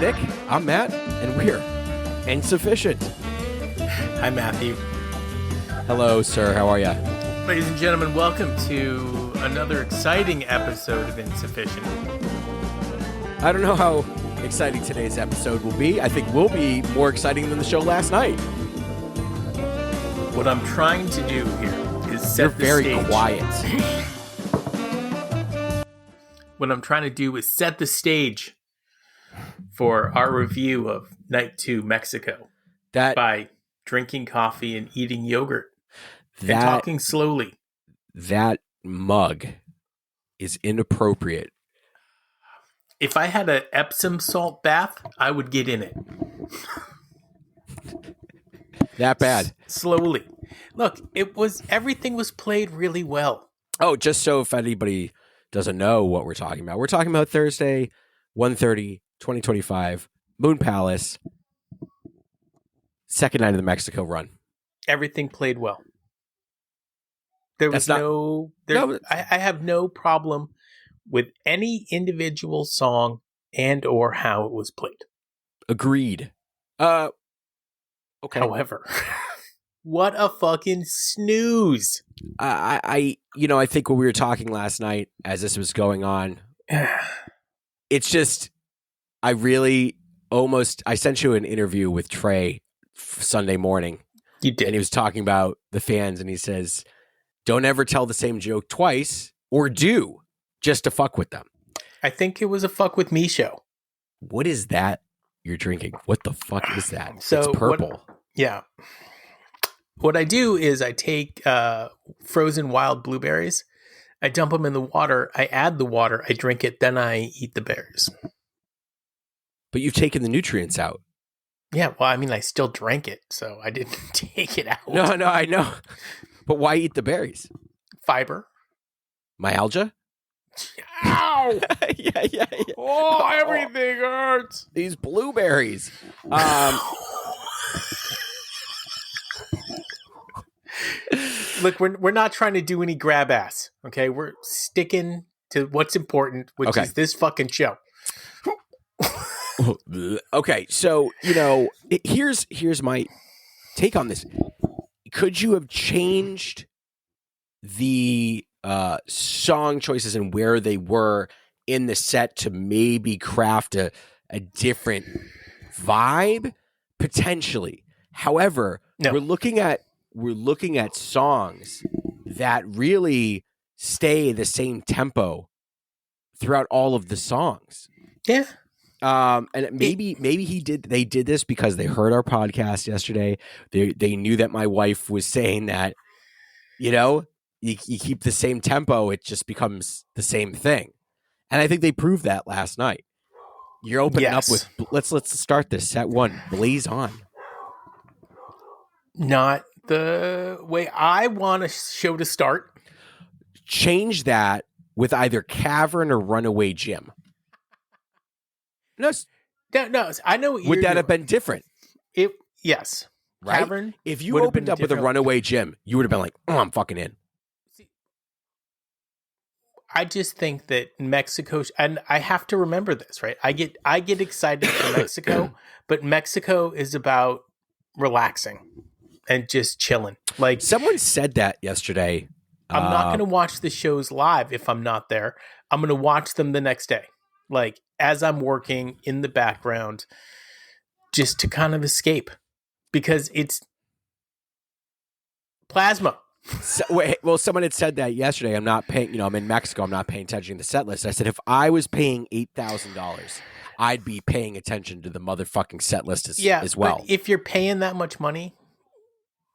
Nick. I'm Matt, and we're Insufficient. Hi, Matthew. Hello, sir. How are you? Ladies and gentlemen, welcome to another exciting episode of Insufficient. I don't know how exciting today's episode will be. I think we'll be more exciting than the show last night. What I'm trying to do here is set You're the very stage. quiet. What I'm trying to do is set the stage for our review of Night 2 Mexico by drinking coffee and eating yogurt and talking slowly. That mug is inappropriate. If I had an Epsom salt bath, I would get in it. That bad. Slowly. Look, everything was played really well. Oh, just so if anybody doesn't know what we're talking about. We're talking about Thursday, 1:30, 2025, Moon Palace, second night of the Mexico run. Everything played well. There was I have no problem with any individual song and or how it was played. Agreed. Okay. However, what a fucking snooze. I think when we were talking last night as this was going on, it's just, I sent you an interview with Trey Sunday morning. You did. And he was talking about the fans and he says, don't ever tell the same joke twice or do just to fuck with them. I think it was a fuck with me show. What is that you're drinking? What the fuck is that? So it's purple. What I do is I take frozen wild blueberries, I dump them in the water, I add the water, I drink it, then I eat the berries. But you've taken the nutrients out. Yeah, well, I mean, I still drank it, so I didn't take it out. No, I know. But why eat the berries? Fiber. Myalgia? Ow! Yeah. Oh, everything hurts. These blueberries. Look, we're not trying to do any grab ass, okay? We're sticking to what's important, which is this fucking show. Okay, so, here's my take on this. Could you have changed the song choices and where they were in the set to maybe craft a different vibe? Potentially. However, no. we're looking at songs that really stay the same tempo throughout all of the songs. Yeah. And maybe they did this because they heard our podcast yesterday. They knew that my wife was saying that, you keep the same tempo, it just becomes the same thing. And I think they proved that last night. You're opening up with let's start this set one. Blaze On. Not the way I want a show to start. Change that with either Cavern or Runaway Jim. No, I know what would that have been different? Yes. Right? Cavern. If you opened up with a Runaway Jim, you would have been like, oh, I'm fucking in. I just think that Mexico, and I have to remember this, right? I get excited for Mexico, but Mexico is about relaxing and just chilling. Like someone said that yesterday. I'm not going to watch the shows live if I'm not there. I'm going to watch them the next day. Like as I'm working in the background, just to kind of escape, because it's plasma. Someone had said that yesterday. I'm not paying. I'm in Mexico. I'm not paying attention to the set list. I said if I was paying $8,000, I'd be paying attention to the motherfucking set list as well. But if you're paying that much money's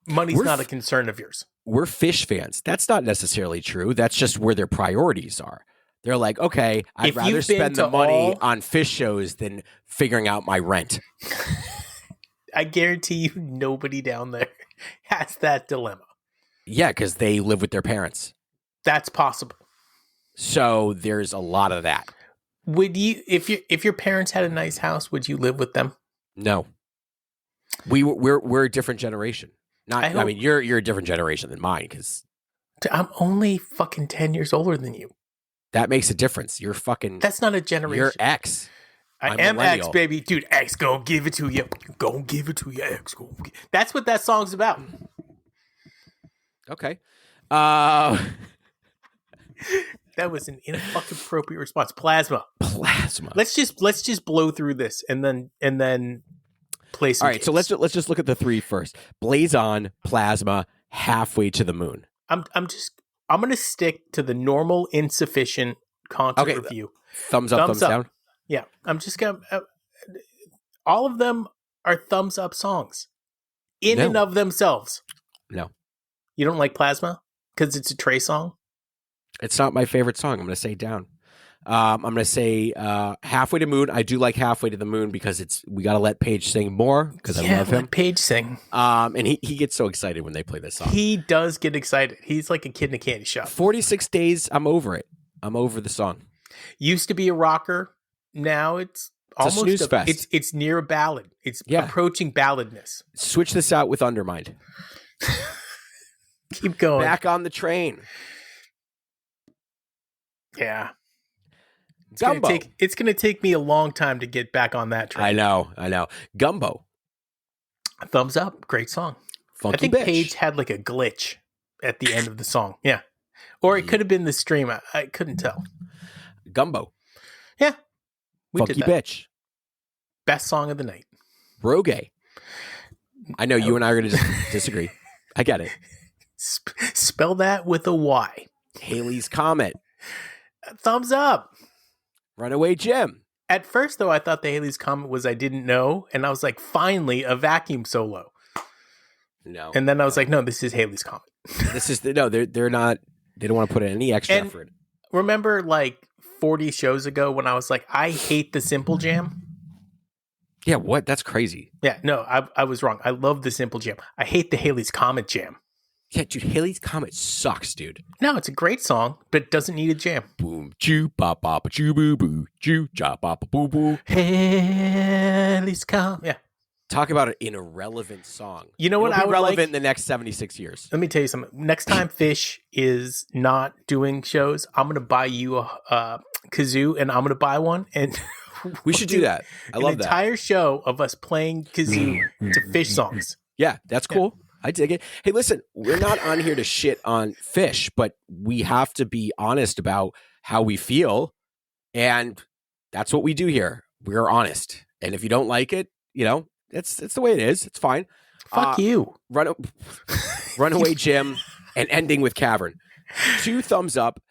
not a concern of yours. We're Phish fans. That's not necessarily true. That's just where their priorities are. They're like, okay, I'd rather spend the money on Phish shows than figuring out my rent. I guarantee you nobody down there has that dilemma. Yeah, because they live with their parents. That's possible. So there's a lot of that. Would you, if your parents had a nice house, would you live with them? No. We're a different generation. I mean, you're a different generation than mine because I'm only fucking 10 years older than you. That makes a difference. You're fucking. That's not a generation. You're X. I am X, baby. Dude, X gonna give it to you. Gonna give it to you, X. That's what that song's about. Okay. That was an inappropriate response. Plasma. Let's just blow through this and then play some. All right, games. so let's just look at the three first. Blaze On, Plasma, Halfway to the Moon. I'm gonna stick to the normal Insuphishient concert review. Thumbs up, thumbs down. Yeah, I'm just gonna. All of them are thumbs up songs, and of themselves. No, you don't like Plasma because it's a Trey song. It's not my favorite song. I'm going to say down. I'm going to say Halfway to Moon. I do like Halfway to the Moon because we got to let Paige sing more because I love him. Let Paige sing. And he gets so excited when they play this song. He does get excited. He's like a kid in a candy shop. 46 Days. I'm over it. I'm over the song. Used to be a rocker. Now it's almost a snooze fest. It's near a ballad. It's approaching balladness. Switch this out with Undermined. Keep going. Back on the train. Yeah. Gumbo. It's going to take me a long time to get back on that train. I know. Gumbo. Thumbs up. Great song. Funky I think bitch. Paige had like a glitch at the end of the song. Yeah. Or it could have been the stream. I couldn't tell. Gumbo. Yeah. Funky bitch. Best song of the night. Rogue. I know you and I are going to disagree. I get it. Spell that with a Y. Halley's Comet. Thumbs up. Runaway Jim. At first, though, I thought the Halley's Comet was I Didn't Know. And I was like, finally, a vacuum solo. No. And then I was like, no, this is Halley's Comet. They're not, they don't want to put in any extra effort. Remember like 40 shows ago when I was like, I hate the Simple Jam? Yeah, what? That's crazy. Yeah, no, I was wrong. I love the Simple Jam. I hate the Halley's Comet Jam. Yeah, dude, Halley's Comet sucks, dude. No, it's a great song, but it doesn't need a jam. Boom, choo, bop, bop, choo, boo, boo, choo, chop, bop, boo, boo. Halley's Comet. Yeah. Talk about an irrelevant song. You know what I would relevant like? in the next 76 years. Let me tell you something. Next time Phish is not doing shows, I'm going to buy you a kazoo, and I'm going to buy one, and we should do that. I love that. An entire show of us playing kazoo to Phish songs. Yeah, that's cool. Yeah. I dig it. Hey, listen, we're not on here to shit on Phish, but we have to be honest about how we feel, and that's what we do here. We're honest, and if you don't like it, it's the way it is. It's fine. Fuck you. Runaway Jim and ending with Cavern. 2 thumbs up.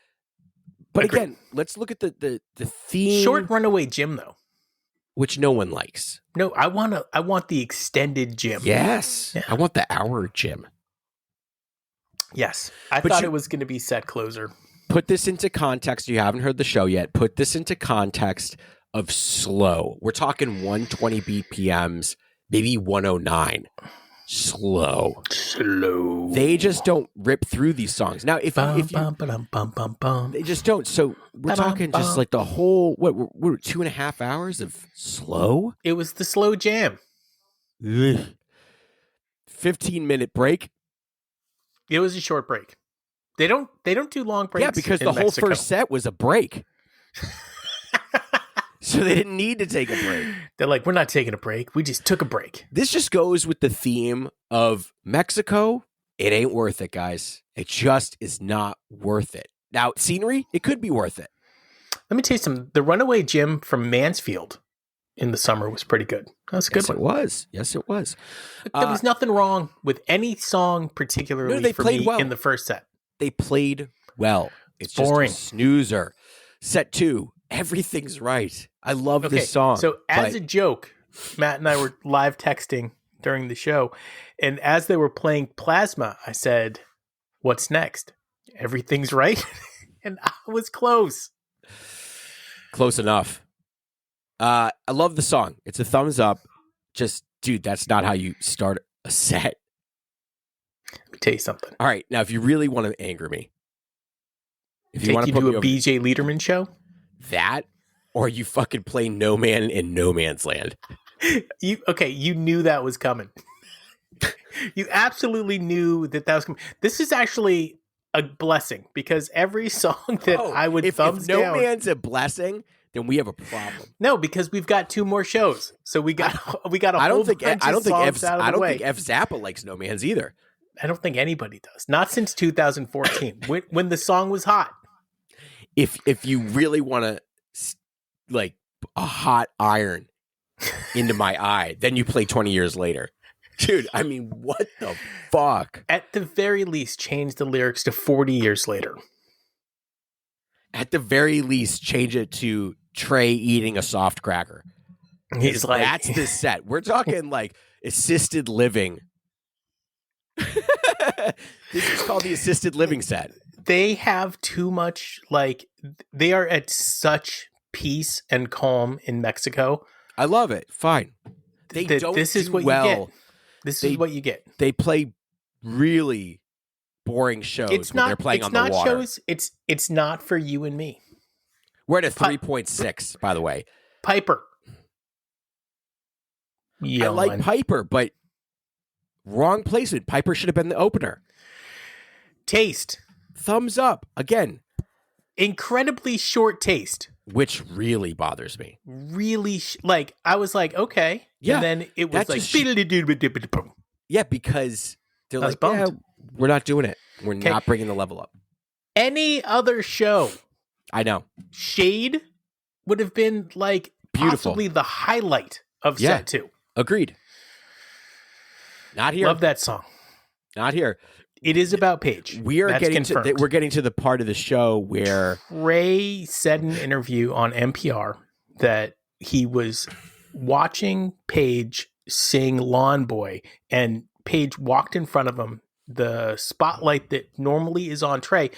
But again, let's look at the theme. Short Runaway Jim, though. Which no one likes. No, I want the extended Jim. Yes. Yeah. I want the hour Jim. Yes. I thought it was going to be set closer. Put this into context. You haven't heard the show yet. Put this into context of slow. We're talking 120 BPMs, maybe 109. Slow. They just don't rip through these songs. Now, if they just don't. So we're talking just like the whole, what 2.5 hours of slow? It was the slow jam. 15-minute break. It was a short break. They don't do long breaks. Yeah, because the whole first set was a break. So they didn't need to take a break. They're like, we're not taking a break. We just took a break. This just goes with the theme of Mexico. It ain't worth it, guys. It just is not worth it. Now, scenery, it could be worth it. Let me tell you something. The Runaway Jim from Mansfield in the summer was pretty good. That was a good one. Yes, it was. There was nothing wrong with any song particularly for me in the first set. They played well. It's boring. Just a snoozer. Set 2. Everything's right. I love this song. So as a joke, Matt and I were live texting during the show, and as they were playing Plasma, I said, "What's next? Everything's right," and I was close. Close enough. I love the song. It's a thumbs up. Just, dude, that's not how you start a set. Let me tell you something. All right, now if you really want to anger me, if you want to do a BJ Liederman show. That, or you fucking play No Man in No Man's Land. You knew that was coming. You absolutely knew that was coming. This is actually a blessing because every song that I would thumbs down. If No Man's a blessing, then we have a problem. No, because we've got 2 more shows. So we got a whole bunch of songs out of the way. I don't think F Zappa likes No Man's either. I don't think anybody does. Not since 2014 when the song was hot. If you really want to like a hot iron into my eye, then you play 20 years later. Dude, I mean, what the fuck? At the very least, change the lyrics to 40 years later. At the very least, change it to Trey eating a soft cracker. He's like, that's the set. We're talking like assisted living. This is called the assisted living set. They have too much, like, they are at such peace and calm in Mexico. I love it. Fine. They don't this is do what well. You get. This is what you get. They play really boring shows when they're playing on the water. Shows, it's not for you and me. We're at a 3.6, by the way. Piper. I like Piper, but wrong placement. Piper should have been the opener. Taste. Thumbs up. Again. Incredibly short taste. Which really bothers me. Really, like, I was like, okay. Yeah. And then it was like... Yeah, because they're like, bummed. yeah, we're not doing it. We're not bringing the level up. Any other show... I know. Shade would have been like beautiful. Possibly the highlight of set 2. Agreed. Not here. Love that song. Not here. It is about Paige. We're getting to the part of the show where Ray said in an interview on NPR that he was watching Paige sing Lawn Boy, and Paige walked in front of him. The spotlight that normally is on Trey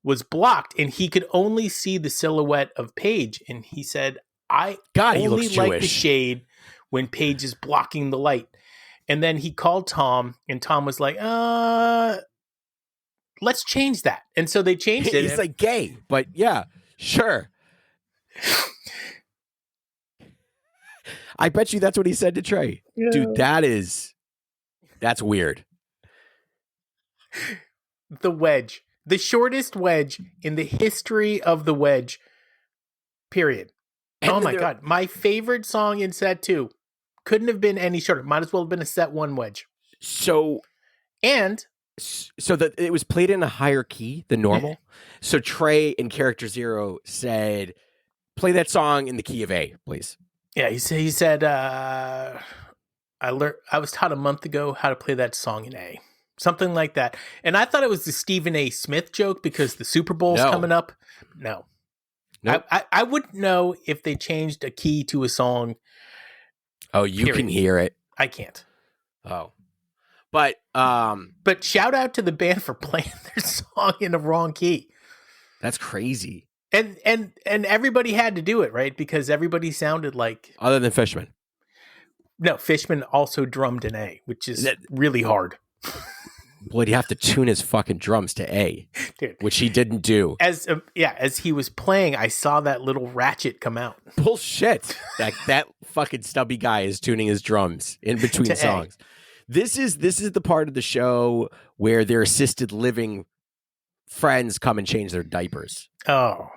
was blocked, and he could only see the silhouette of Paige. And he said, I only like the shade when Paige is blocking the light. And then he called Tom, and Tom was like, let's change that. And so they changed it. He's like gay, but yeah, sure. I bet you that's what he said to Trey. Yeah. Dude, that's weird. The wedge. The shortest wedge in the history of the wedge, period. And oh my God. My favorite song in set 2 couldn't have been any shorter. Might as well have been a set 1 wedge. So that it was played in a higher key than normal. So Trey in Character Zero said, play that song in the key of A, please. Yeah, he said, I was taught a month ago how to play that song in A. Something like that. And I thought it was the Stephen A. Smith joke because the Super Bowl's coming up. No. Nope. I wouldn't know if they changed a key to a song. Oh, you can hear it. I can't. Oh. But shout out to the band for playing their song in the wrong key. That's crazy. And everybody had to do it, right? Because everybody sounded like... Other than Fishman. No, Fishman also drummed in A, which is really hard. Boy, you have to tune his fucking drums to A, dude, which he didn't do. As he was playing, I saw that little ratchet come out. Bullshit! that fucking stubby guy is tuning his drums in between songs. This is the part of the show where their assisted living friends come and change their diapers. Oh,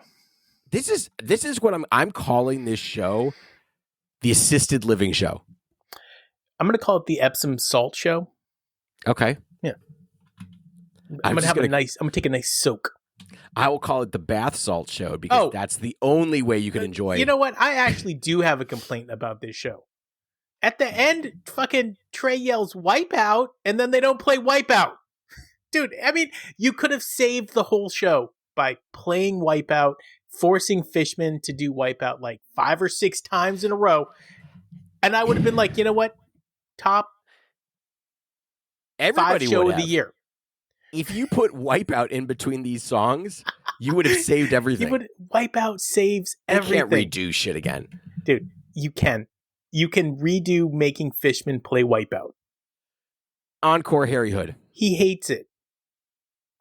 this is what I'm calling this show, the assisted living show. I'm going to call it the Epsom salt show. Okay. Yeah. I'm going to take a nice soak. I will call it the bath salt show because that's the only way you can enjoy it. You know what? I actually do have a complaint about this show. At the end, fucking Trey yells Wipeout, and then they don't play Wipeout. Dude, I mean, you could have saved the whole show by playing Wipeout, forcing Fishman to do Wipeout like 5 or 6 times in a row. And I would have been like, you know what? Top Everybody 5 show of the year. If you put Wipeout in between these songs, you would have saved everything. Wipeout saves everything. You can't redo shit again. Dude, you can. You can redo making Fishman play Wipeout. Encore Harry Hood. He hates it.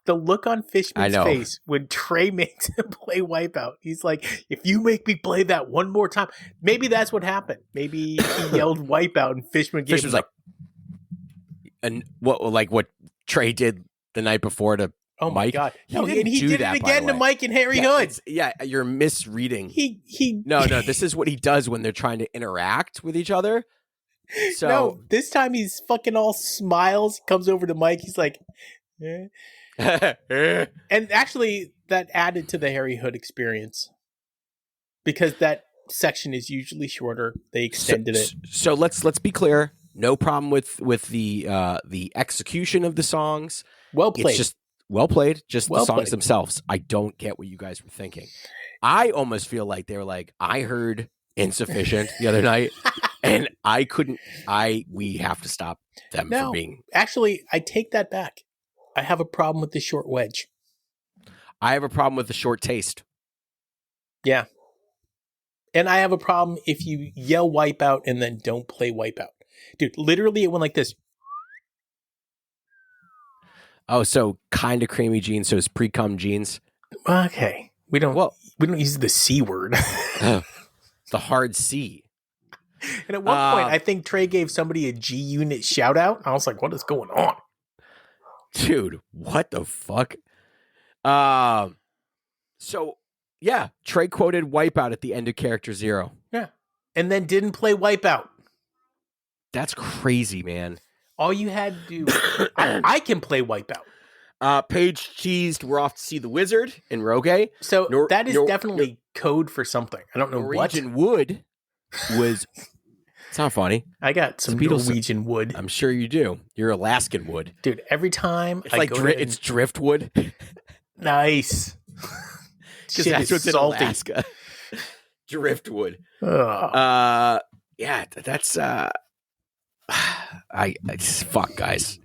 The look on Fishman's face when Trey makes him play Wipeout. He's like, if you make me play that one more time. Maybe that's what happened. Maybe he yelled Wipeout and Fishman's like, and what Trey did the night before to Oh my Mike. God! No, he did it again to Mike and Harry Hood. You're misreading. He. No. This is what he does when they're trying to interact with each other. So no, this time he's fucking all smiles. Comes over to Mike. He's like, eh. And actually, that added to the Harry Hood experience because that section is usually shorter. They extended it. So let's be clear. No problem with the execution of the songs. Well played. It's just well played. Just the songs themselves. I don't get what you guys were thinking. I almost feel like they were like, I heard Insuphishient the other night, and I couldn't. We have to stop them from being. Actually, I take that back. I have a problem with the short wedge. I have a problem with the short taste. Yeah. And I have a problem if you yell Wipeout and then don't play Wipeout. Dude, literally it went like this. Oh, so kind of creamy jeans, so it's pre-cum jeans. Okay. We don't use the C word. The hard C. And at one point, I think Trey gave somebody a G Unit shout out. I was like, what is going on? Dude, what the fuck? So yeah, Trey quoted Wipeout at the end of Character Zero. Yeah. And then didn't play Wipeout. That's crazy, man. All you had to do, I can play Wipeout. Paige teased we're off to see the Wizard in Rogue. So that is definitely code for something. I don't know Norwegian Wood was... It's not funny. I got some Norwegian wood. I'm sure you do. You're Alaskan wood. Dude, every time it's it's driftwood. Nice. Because that's what's salty. In Alaska. Driftwood. Yeah, that's fuck, guys.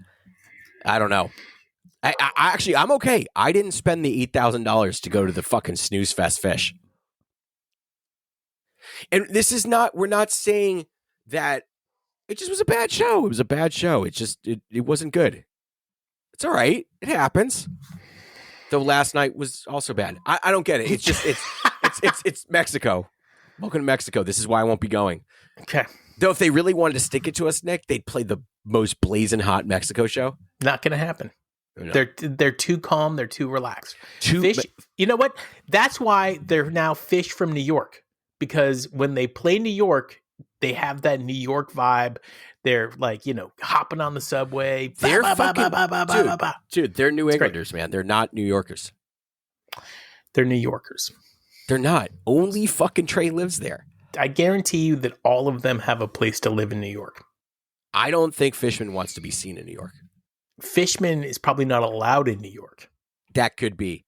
I don't know. I actually I'm okay. I didn't spend the $8,000 to go to the fucking Snooze Fest Phish. And this is not, we're not saying that it just was a bad show. It was a bad show. It wasn't good. It's all right. It happens. Though last night was also bad. I don't get it. It's just it's Mexico. Welcome to Mexico. This is why I won't be going. Okay. Though if they really wanted to stick it to us, Nick, they'd play the most blazing hot Mexico show. Not gonna happen. No. They're too calm. They're too relaxed. Phish, you know what? That's why they're now Phish from New York. Because when they play New York, they have that New York vibe. They're like, hopping on the subway. They're dude, they're New Englanders, man. They're not New Yorkers. They're New Yorkers. They're not. Only fucking Trey lives there. I guarantee you that all of them have a place to live in New York. I don't think Fishman wants to be seen in New York. Fishman is probably not allowed in New York. That could be.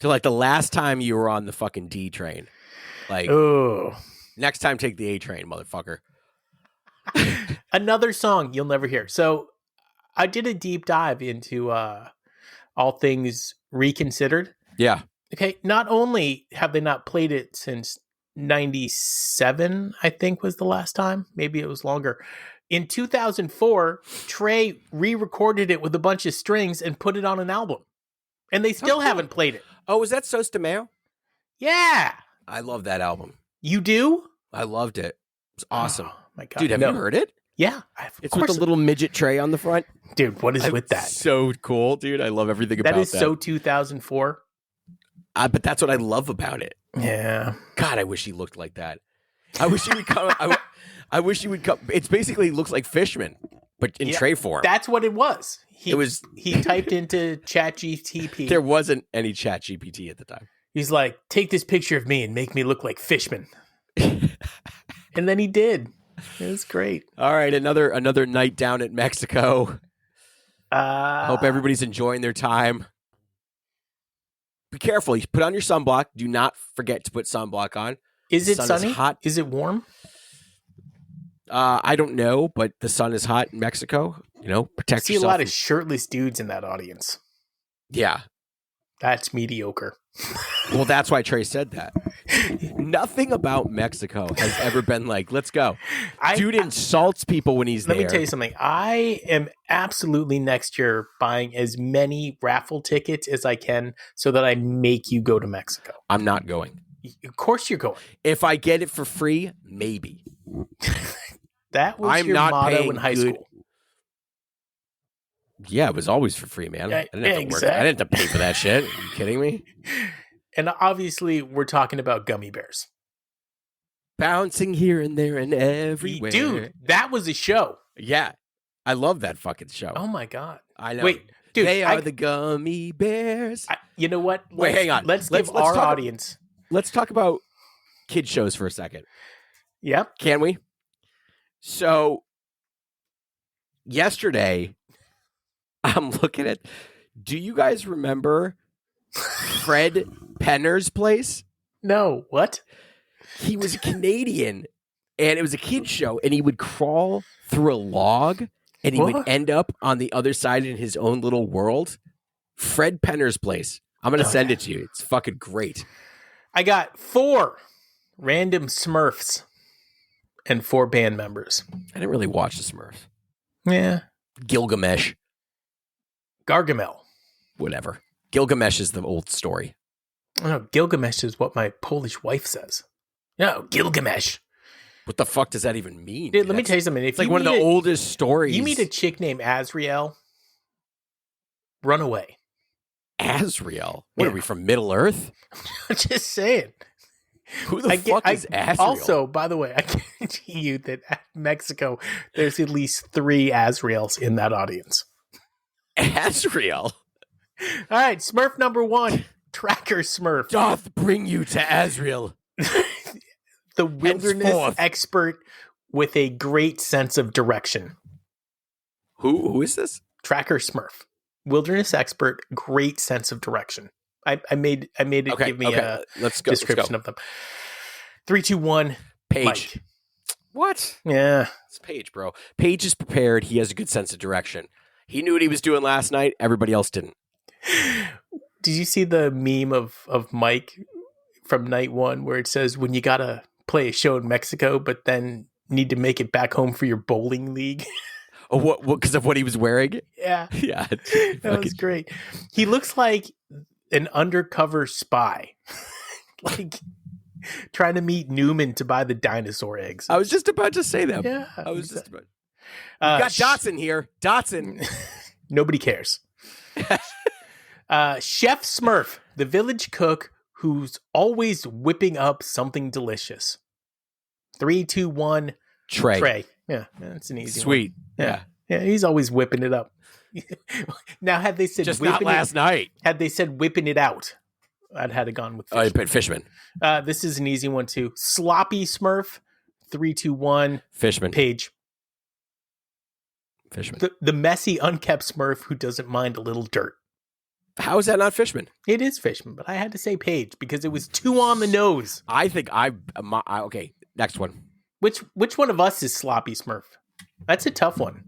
So like the last time you were on the fucking D train. Like, next time take the A train, motherfucker. Another song you'll never hear. So I did a deep dive into all things Reconsidered. Yeah. Okay. Not only have they not played it since 97, I think was the last time. Maybe it was longer. In 2004, Trey re-recorded it with a bunch of strings and put it on an album. And they still haven't played it. Oh, was that Sos de Mayo? Yeah. I love that album. You do? I loved it. It was awesome. Oh, my God. Dude, have you heard it? Yeah. It's with the little midget tray on the front. Dude, what is with that? So cool, dude. I love everything about that. That is so 2004. But that's what I love about it. Yeah. God, I wish he looked like that. I wish he would come. I wish he would come. It's basically looks like Fishman, but in tray form. That's what it was. He typed into ChatGPT. There wasn't any ChatGPT at the time. He's like, take this picture of me and make me look like Fishman. And then he did. It was great. All right, another night down at Mexico. Hope everybody's enjoying their time. Be careful. You put on your sunblock. Do not forget to put sunblock on. Is it sunny? Is hot. Is it warm? I don't know, but the sun is hot in Mexico. Protect yourself. I see a lot of shirtless dudes in that audience. Yeah. That's mediocre. Well, that's why Trey said that. Nothing about Mexico has ever been like, let's go. Dude insults people when he's there. Let me tell you something. I am absolutely next year buying as many raffle tickets as I can so that I make you go to Mexico. I'm not going. Of course you're going. If I get it for free, maybe. That was your motto in high school. Yeah, it was always for free, man. I didn't have to work. I didn't have to pay for that shit. Are you kidding me? And obviously, we're talking about gummy bears. Bouncing here and there and everywhere. Dude, that was a show. Yeah. I love that fucking show. Oh, my God. I know. Wait, dude. They are the gummy bears. You know what? Wait, hang on. Let's give our audience. Let's talk about kid shows for a second. Yep. Can we? So, yesterday, I'm looking at... Do you guys remember Fred Penner's place? No. What? He was a Canadian, and it was a kid show, and he would crawl through a log, and he would end up on the other side in his own little world. Fred Penner's place. I'm going to send it to you. It's fucking great. I got 4 random Smurfs and 4 band members. I didn't really watch the Smurfs. Yeah. Gilgamesh. Gargamel. Whatever. Gilgamesh is the old story. No, Gilgamesh is what my Polish wife says. No, Gilgamesh. What the fuck does that even mean? Dude, let me tell you something. It's like one of the oldest stories. You meet a chick named Azrael, run away. Azrael? What are we, from Middle Earth? I'm just saying. Who the fuck is Azrael? Also, by the way, I guarantee you that at Mexico, there's at least 3 Azraels in that audience. Azrael? All right, Smurf number 1, Tracker Smurf. Doth bring you to Azrael. The wilderness expert with a great sense of direction. Who is this? Tracker Smurf. Wilderness expert, great sense of direction. I made it give me a description of them. 3, 2, 1. Paige. Mike. What? Yeah. It's Paige, bro. Paige is prepared. He has a good sense of direction. He knew what he was doing last night. Everybody else didn't. Did you see the meme of Mike from night 1 where it says, when you got to play a show in Mexico, but then need to make it back home for your bowling league? Oh, what? Because of what he was wearing? Yeah. Yeah. That was great. He looks like an undercover spy. Like trying to meet Newman to buy the dinosaur eggs. I was just about to say that. Yeah. I was just about. We got Dotson here. Dotson. Nobody cares. Chef Smurf, the village cook who's always whipping up something delicious. 3, 2, 1. Trey. Yeah, that's an easy one. Sweet. Yeah, he's always whipping it up. Now, had they said just not last night, had they said whipping it out, I'd have gone with Fishman. I put Fishman. This is an easy one too. Sloppy Smurf. 3, 2, 1. Fishman. Paige. Fishman. The messy, unkept Smurf who doesn't mind a little dirt. How is that not Fishman? It is Fishman, but I had to say Paige because it was too on the nose. I think okay, next one. Which one of us is Sloppy Smurf? That's a tough one.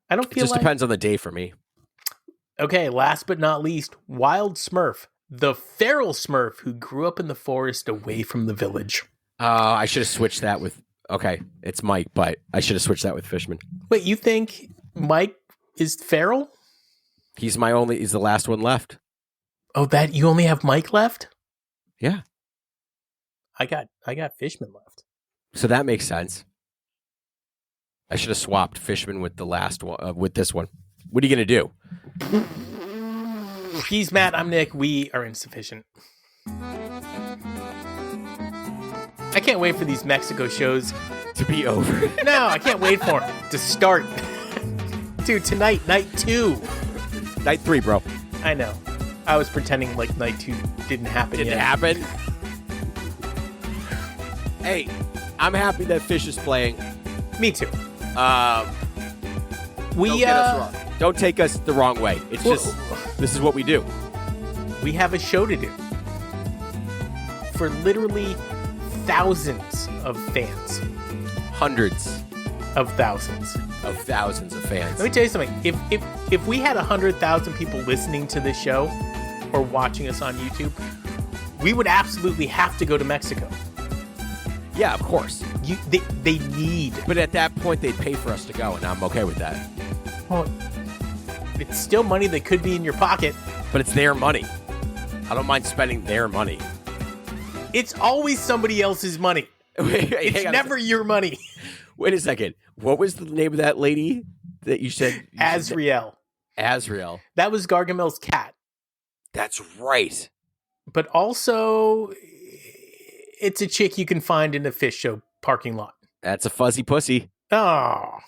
I don't feel it just depends on the day for me. Okay, last but not least, Wild Smurf, the feral Smurf who grew up in the forest away from the village. I should have switched that with... Okay, it's Mike, but I should have switched that with Fishman. Wait, you think Mike is feral? He's the last one left. Oh, that you only have Mike left? Yeah. I got Fishman left. So that makes sense. I should have swapped Fishman with the last one, with this one. What are you going to do? He's Matt. I'm Nick. We are insufficient. I can't wait for these Mexico shows to be over. No, I can't wait for them to start. Dude, tonight, night 2. Night 3, bro. I know. I was pretending like night 2 didn't happen yet. Didn't happen? Hey, I'm happy that Phish is playing. Me too. Don't get us wrong. Don't take us the wrong way. It's just, this is what we do. We have a show to do. For literally thousands of fans. Hundreds. Of thousands. Of thousands of fans. Let me tell you something. If we had 100,000 people listening to this show or watching us on YouTube, we would absolutely have to go to Mexico. Yeah, of course. They need. But at that point, they'd pay for us to go, and I'm okay with that. Well, it's still money that could be in your pocket. But it's their money. I don't mind spending their money. It's always somebody else's money. Wait, it's never your money. Wait a second. What was the name of that lady? that you said? Azrael. Azrael. That was Gargamel's cat. That's right. But also, it's a chick you can find in a Phish show parking lot. That's a fuzzy pussy. Oh.